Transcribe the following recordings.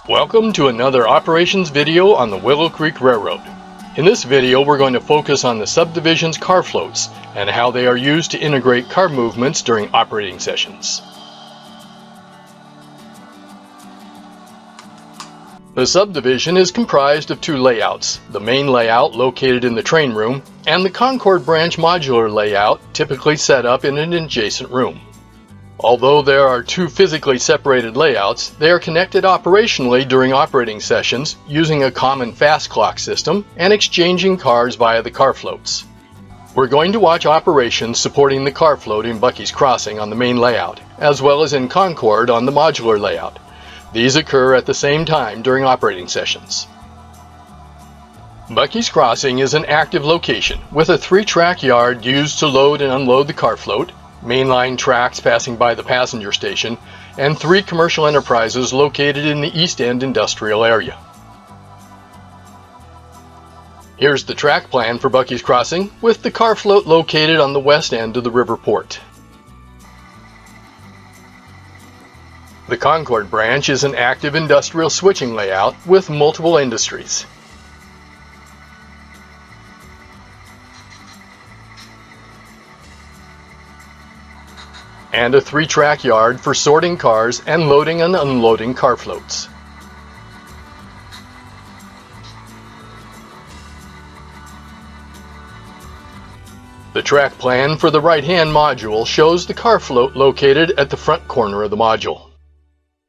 Welcome to another operations video on the Willow Creek Railroad. In this video we're going to focus on the subdivision's car floats and how they are used to integrate car movements during operating sessions. The subdivision is comprised of two layouts, the main layout located in the train room and the Concorde Branch modular layout typically set up in an adjacent room. Although there are two physically separated layouts, they are connected operationally during operating sessions using a common fast clock system and exchanging cars via the car floats. We're going to watch operations supporting the car float in Bucky's Crossing on the main layout, as well as in Concord on the modular layout. These occur at the same time during operating sessions. Bucky's Crossing is an active location with a 3-track yard used to load and unload the car float, mainline tracks passing by the passenger station, and 3 commercial enterprises located in the East End industrial area. Here's the track plan for Bucky's Crossing, with the car float located on the west end of the river port. The Concorde Branch is an active industrial switching layout with multiple industries. And a 3-track yard for sorting cars and loading and unloading car floats. The track plan for the right-hand module shows the car float located at the front corner of the module.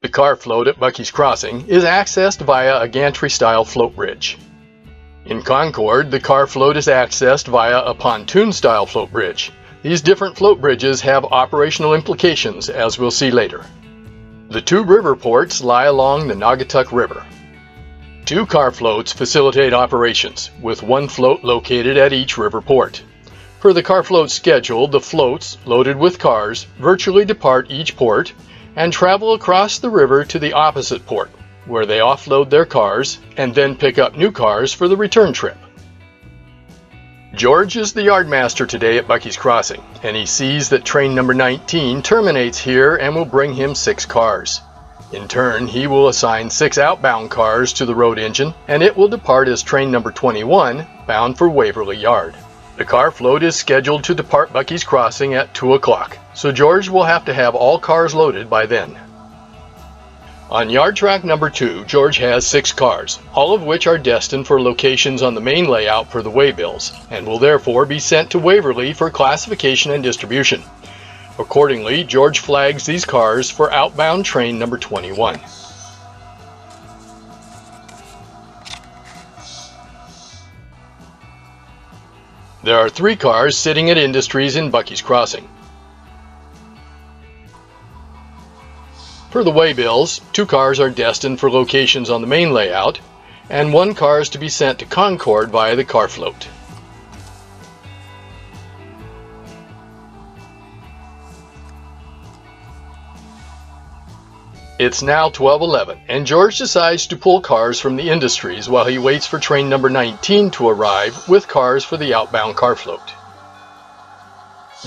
The car float at Bucky's Crossing is accessed via a gantry-style float bridge. In Concord, the car float is accessed via a pontoon-style float bridge. These different float bridges have operational implications, as we'll see later. The 2 river ports lie along the Naugatuck River. 2 car floats facilitate operations, with 1 float located at each river port. Per the car float schedule, the floats, loaded with cars, virtually depart each port and travel across the river to the opposite port, where they offload their cars and then pick up new cars for the return trip. George is the yardmaster today at Bucky's Crossing, and he sees that train number 19 terminates here and will bring him 6 cars. In turn, he will assign 6 outbound cars to the road engine, and it will depart as train number 21, bound for Waverly Yard. The car float is scheduled to depart Bucky's Crossing at 2 o'clock, so George will have to have all cars loaded by then. On yard track number 2, George has 6 cars, all of which are destined for locations on the main layout per the waybills, and will therefore be sent to Waverly for classification and distribution. Accordingly, George flags these cars for outbound train number 21. There are 3 cars sitting at industries in Bucky's Crossing. Per the waybills, 2 cars are destined for locations on the main layout, and 1 car is to be sent to Concord via the car float. It's now 12:11, and George decides to pull cars from the industries while he waits for train number 19 to arrive with cars for the outbound car float.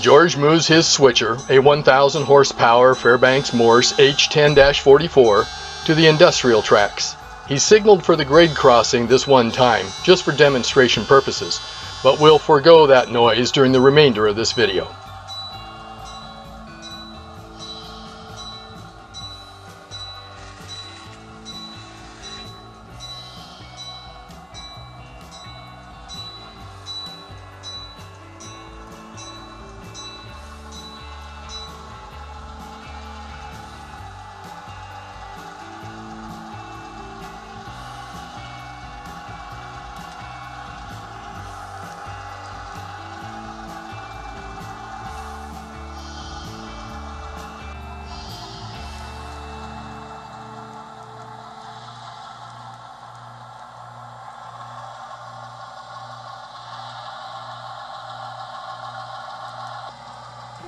George moves his switcher, a 1,000 horsepower Fairbanks Morse H10-44, to the industrial tracks. He signaled for the grade crossing this one time, just for demonstration purposes, but will forego that noise during the remainder of this video.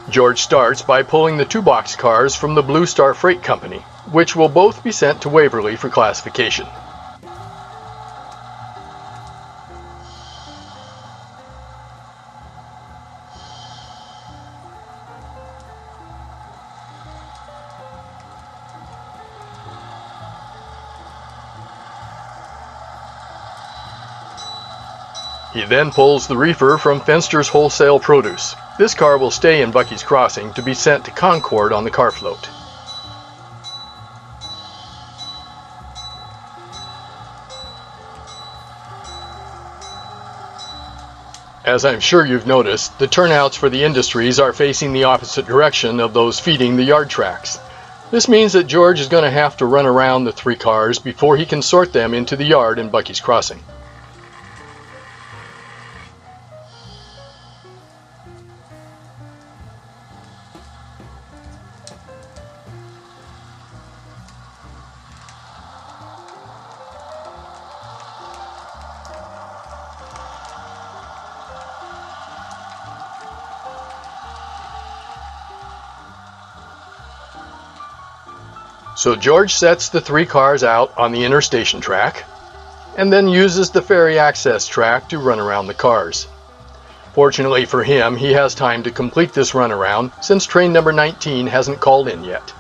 George starts by pulling the 2 box cars from the Blue Star Freight Company, which will both be sent to Waverly for classification. He then pulls the reefer from Fenster's Wholesale Produce. This car will stay in Bucky's Crossing to be sent to Concord on the car float. As I'm sure you've noticed, the turnouts for the industries are facing the opposite direction of those feeding the yard tracks. This means that George is going to have to run around the 3 cars before he can sort them into the yard in Bucky's Crossing. So George sets the 3 cars out on the inner station track, and then uses the ferry access track to run around the cars. Fortunately for him, he has time to complete this runaround since train number 19 hasn't called in yet.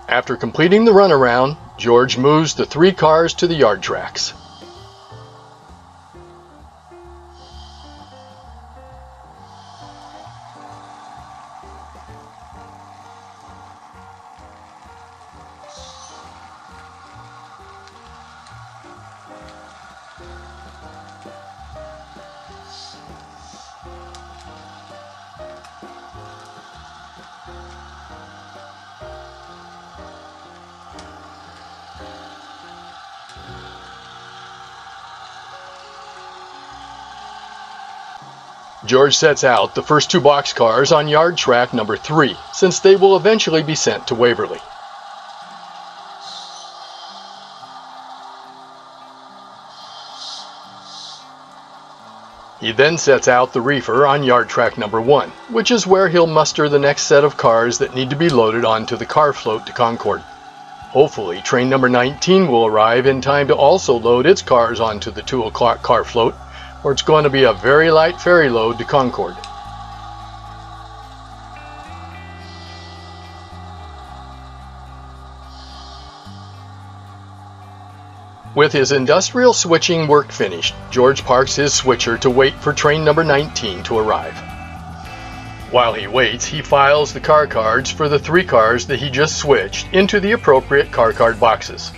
After completing the runaround, George moves the 3 cars to the yard tracks. George sets out the first 2 boxcars on yard track number 3, since they will eventually be sent to Waverly. He then sets out the reefer on yard track number 1, which is where he'll muster the next set of cars that need to be loaded onto the car float to Concord. Hopefully, train number 19 will arrive in time to also load its cars onto the 2 o'clock car float, or it's going to be a very light ferry load to Concord. With his industrial switching work finished, George parks his switcher to wait for train number 19 to arrive. While he waits, he files the car cards for the 3 cars that he just switched into the appropriate car card boxes.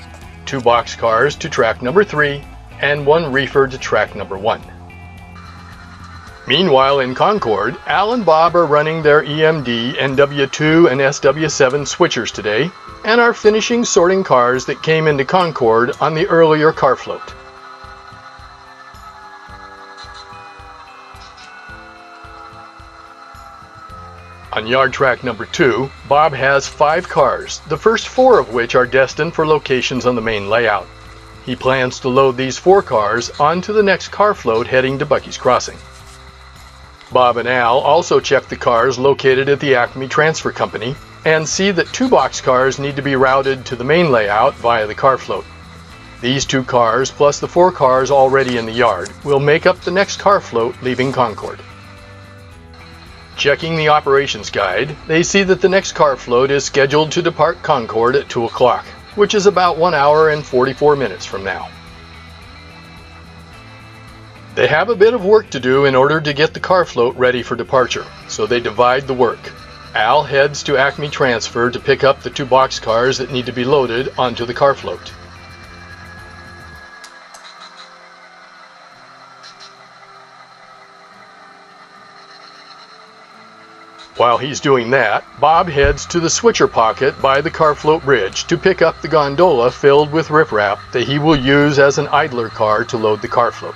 2 box cars to track number 3 and 1 reefer to track number 1. Meanwhile in Concord, Al and Bob are running their EMD, NW2 and SW7 switchers today and are finishing sorting cars that came into Concord on the earlier car float. On yard track number 2, Bob has 5 cars, the first 4 of which are destined for locations on the main layout. He plans to load these 4 cars onto the next car float heading to Bucky's Crossing. Bob and Al also check the cars located at the Acme Transfer Company and see that 2 boxcars need to be routed to the main layout via the car float. These 2 cars, plus the 4 cars already in the yard, will make up the next car float leaving Concord. Checking the operations guide, they see that the next car float is scheduled to depart Concord at 2 o'clock, which is about 1 hour and 44 minutes from now. They have a bit of work to do in order to get the car float ready for departure, so they divide the work. Al heads to Acme Transfer to pick up the 2 boxcars that need to be loaded onto the car float. While he's doing that, Bob heads to the switcher pocket by the car float bridge to pick up the gondola filled with riprap that he will use as an idler car to load the car float.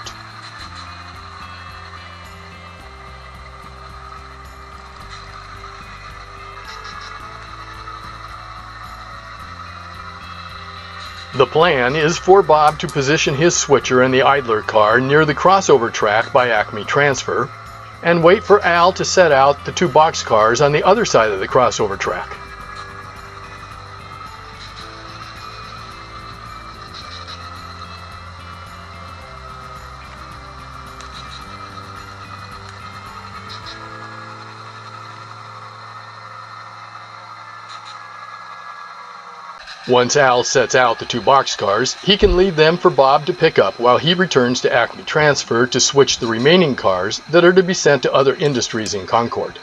The plan is for Bob to position his switcher and the idler car near the crossover track by Acme Transfer, and wait for Al to set out the two boxcars on the other side of the crossover track. Once Al sets out the two boxcars, he can leave them for Bob to pick up while he returns to Acme Transfer to switch the remaining cars that are to be sent to other industries in Concord.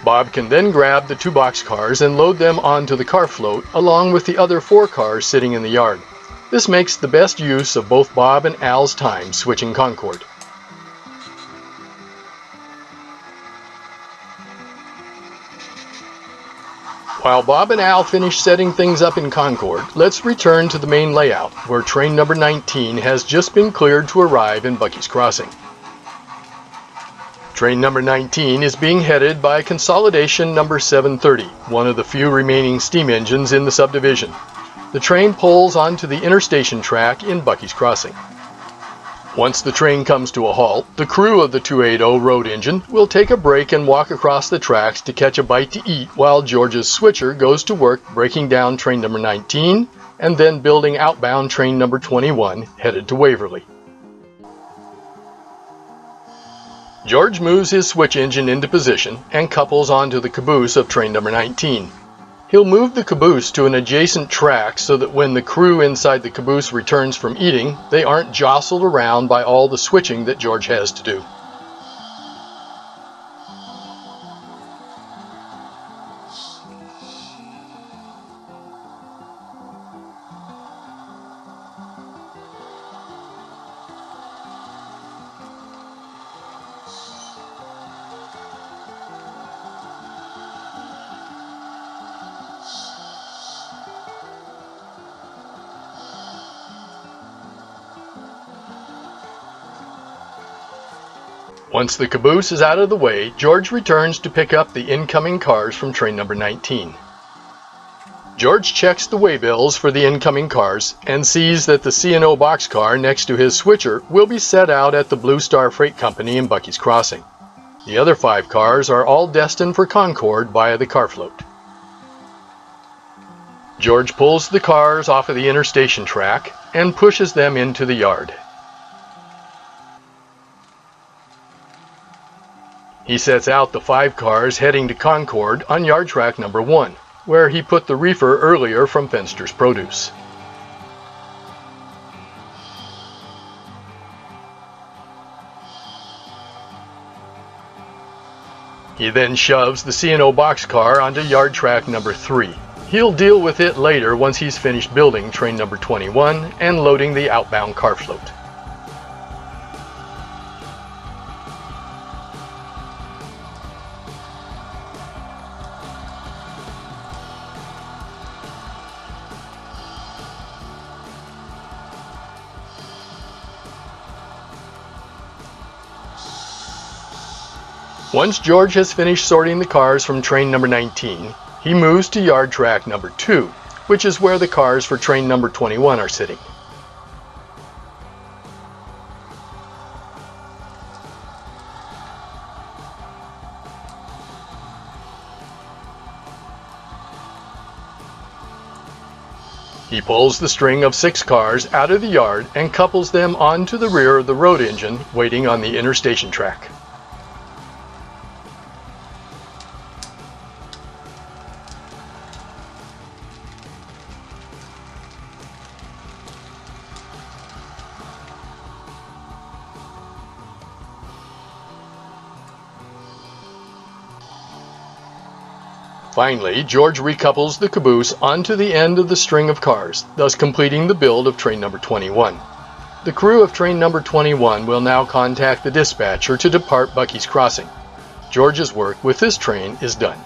Bob can then grab the two boxcars and load them onto the car float along with the other 4 cars sitting in the yard. This makes the best use of both Bob and Al's time switching Concord. While Bob and Al finish setting things up in Concord, let's return to the main layout, where train number 19 has just been cleared to arrive in Bucky's Crossing. Train number 19 is being headed by consolidation number 730, one of the few remaining steam engines in the subdivision. The train pulls onto the interstation track in Bucky's Crossing. Once the train comes to a halt, the crew of the 280 road engine will take a break and walk across the tracks to catch a bite to eat while George's switcher goes to work breaking down train number 19 and then building outbound train number 21 headed to Waverly. George moves his switch engine into position and couples onto the caboose of train number 19. He'll move the caboose to an adjacent track so that when the crew inside the caboose returns from eating, they aren't jostled around by all the switching that George has to do. Once the caboose is out of the way, George returns to pick up the incoming cars from train number 19. George checks the waybills for the incoming cars and sees that the C&O boxcar next to his switcher will be set out at the Blue Star Freight Company in Bucky's Crossing. The other 5 cars are all destined for Concord via the car float. George pulls the cars off of the interstation track and pushes them into the yard. He sets out the 5 cars heading to Concord on yard track number 1, where he put the reefer earlier from Fenster's Produce. He then shoves the C&O boxcar onto yard track number 3. He'll deal with it later once he's finished building train number 21 and loading the outbound car float. Once George has finished sorting the cars from train number 19, he moves to yard track number 2, which is where the cars for train number 21 are sitting. He pulls the string of 6 cars out of the yard and couples them onto the rear of the road engine waiting on the interstation track. Finally, George recouples the caboose onto the end of the string of cars, thus completing the build of train number 21. The crew of train number 21 will now contact the dispatcher to depart Bucky's Crossing. George's work with this train is done.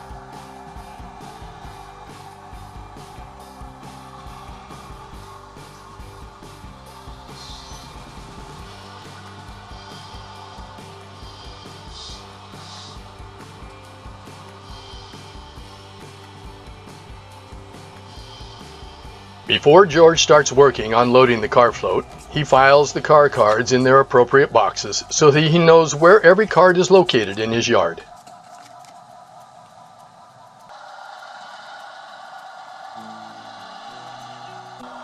Before George starts working on loading the car float, he files the car cards in their appropriate boxes so that he knows where every card is located in his yard.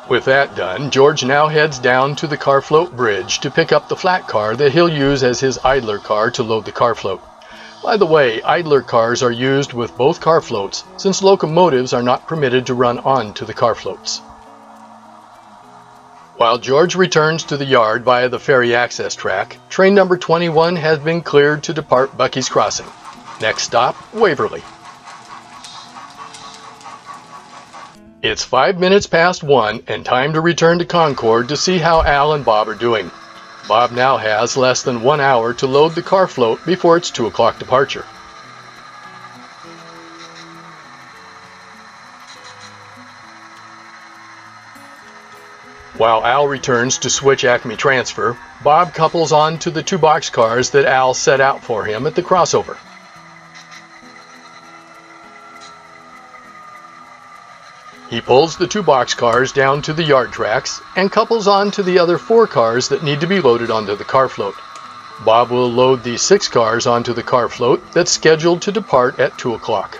With that done, George now heads down to the car float bridge to pick up the flat car that he'll use as his idler car to load the car float. By the way, idler cars are used with both car floats since locomotives are not permitted to run onto the car floats. While George returns to the yard via the ferry access track, train number 21 has been cleared to depart Bucky's Crossing. Next stop, Waverly. It's 5 minutes past 1 and time to return to Concord to see how Al and Bob are doing. Bob now has less than 1 hour to load the car float before its 2 o'clock departure. While Al returns to switch Acme Transfer, Bob couples on to the 2 boxcars that Al set out for him at the crossover. He pulls the 2 boxcars down to the yard tracks and couples on to the other 4 cars that need to be loaded onto the car float. Bob will load the 6 cars onto the car float that's scheduled to depart at 2 o'clock.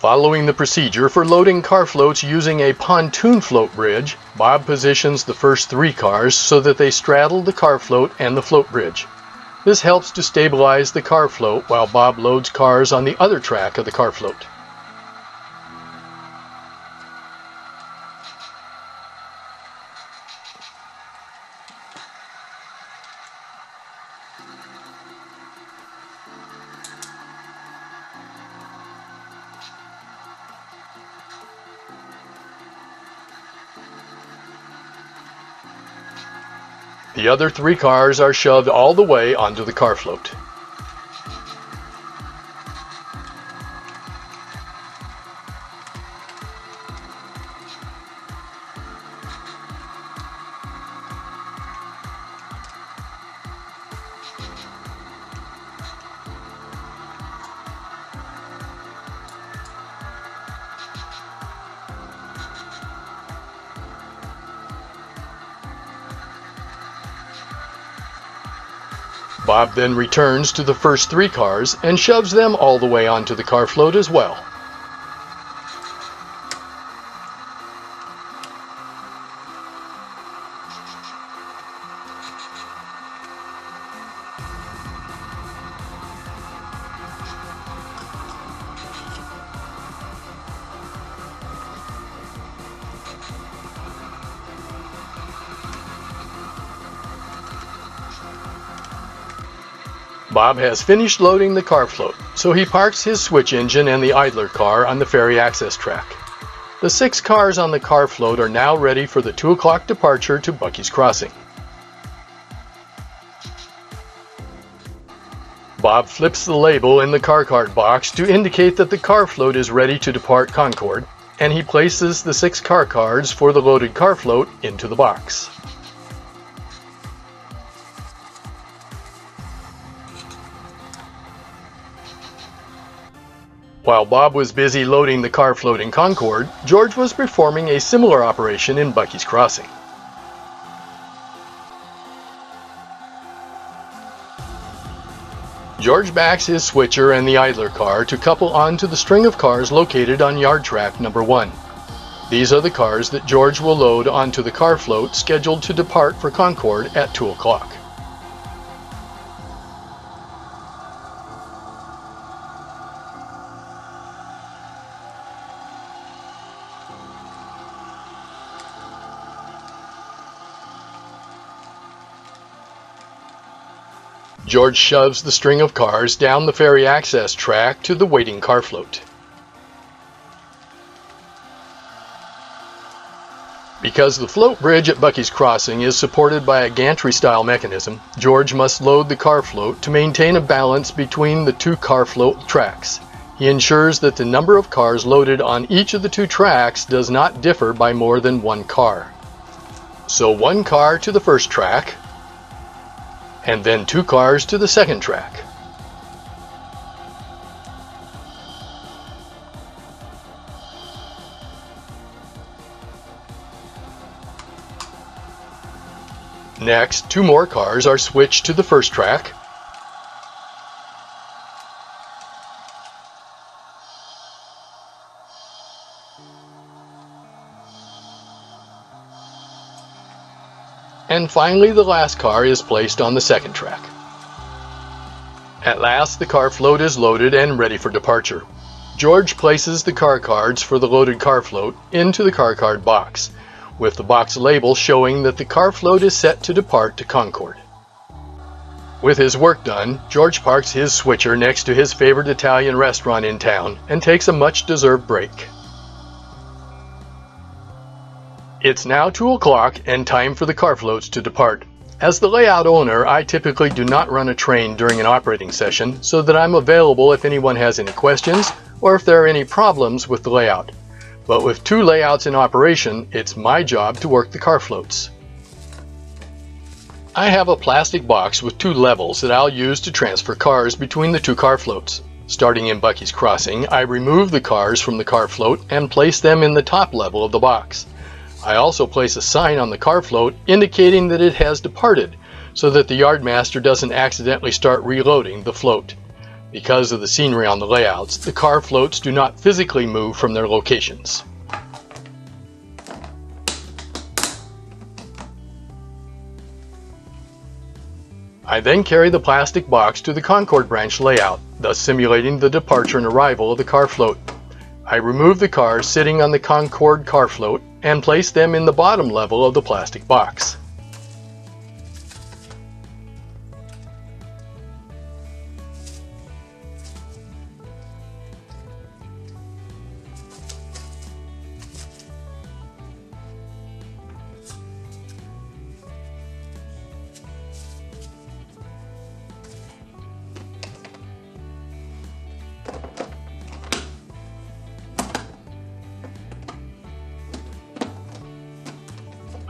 Following the procedure for loading car floats using a pontoon float bridge, Bob positions the first 3 cars so that they straddle the car float and the float bridge. This helps to stabilize the car float while Bob loads cars on the other track of the car float. The other 3 cars are shoved all the way onto the car float. Bob then returns to the first 3 cars and shoves them all the way onto the car float as well. Bob has finished loading the car float, so he parks his switch engine and the idler car on the ferry access track. The 6 cars on the car float are now ready for the 2 o'clock departure to Bucky's Crossing. Bob flips the label in the car card box to indicate that the car float is ready to depart Concord, and he places the 6 car cards for the loaded car float into the box. While Bob was busy loading the car float in Concord, George was performing a similar operation in Bucky's Crossing. George backs his switcher and the idler car to couple onto the string of cars located on yard track number 1. These are the cars that George will load onto the car float scheduled to depart for Concord at 2 o'clock. George shoves the string of cars down the ferry access track to the waiting car float. Because the float bridge at Bucky's Crossing is supported by a gantry-style mechanism, George must load the car float to maintain a balance between the 2 car float tracks. He ensures that the number of cars loaded on each of the 2 tracks does not differ by more than 1 car. So 1 car to the first track, and then 2 cars to the second track. Next, 2 more cars are switched to the first track, and finally the last car is placed on the second track. At last the car float is loaded and ready for departure. George places the car cards for the loaded car float into the car card box, with the box label showing that the car float is set to depart to Concord. With his work done, George parks his switcher next to his favorite Italian restaurant in town and takes a much-deserved break. It's now 2 o'clock and time for the car floats to depart. As the layout owner, I typically do not run a train during an operating session so that I'm available if anyone has any questions or if there are any problems with the layout. But with 2 layouts in operation, it's my job to work the car floats. I have a plastic box with 2 levels that I'll use to transfer cars between the 2 car floats. Starting in Bucky's Crossing, I remove the cars from the car float and place them in the top level of the box. I also place a sign on the car float indicating that it has departed, so that the yardmaster doesn't accidentally start reloading the float. Because of the scenery on the layouts, the car floats do not physically move from their locations. I then carry the plastic box to the Concorde Branch layout, thus simulating the departure and arrival of the car float. I remove the cars sitting on the Concorde car float and place them in the bottom level of the plastic box.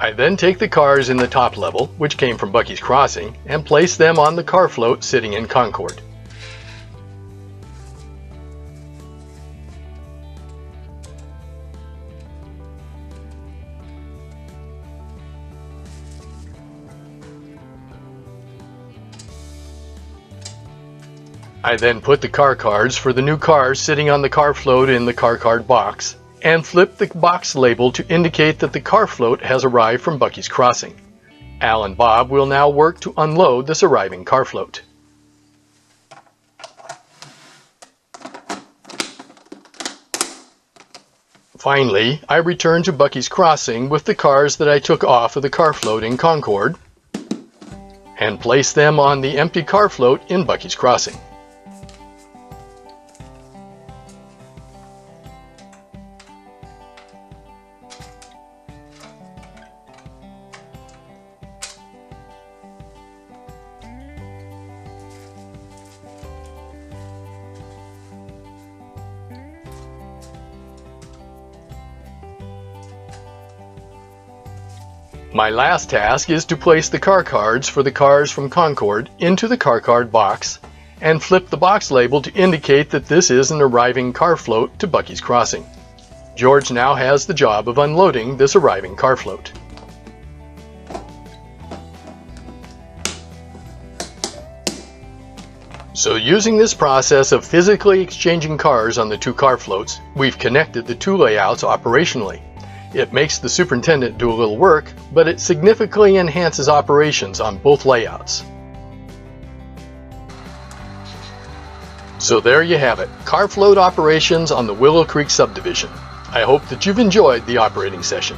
I then take the cars in the top level, which came from Bucky's Crossing, and place them on the car float sitting in Concord. I then put the car cards for the new cars sitting on the car float in the car card box, and flip the box label to indicate that the car float has arrived from Bucky's Crossing. Al and Bob will now work to unload this arriving car float. Finally, I return to Bucky's Crossing with the cars that I took off of the car float in Concord and place them on the empty car float in Bucky's Crossing. My last task is to place the car cards for the cars from Concord into the car card box and flip the box label to indicate that this is an arriving car float to Bucky's Crossing. George now has the job of unloading this arriving car float. So using this process of physically exchanging cars on the two car floats, we've connected the two layouts operationally. It makes the superintendent do a little work, but it significantly enhances operations on both layouts. So there you have it, car float operations on the Willow Creek Subdivision. I hope that you've enjoyed the operating session.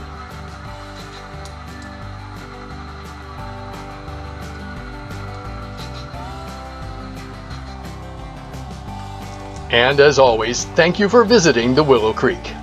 And as always, thank you for visiting the Willow Creek.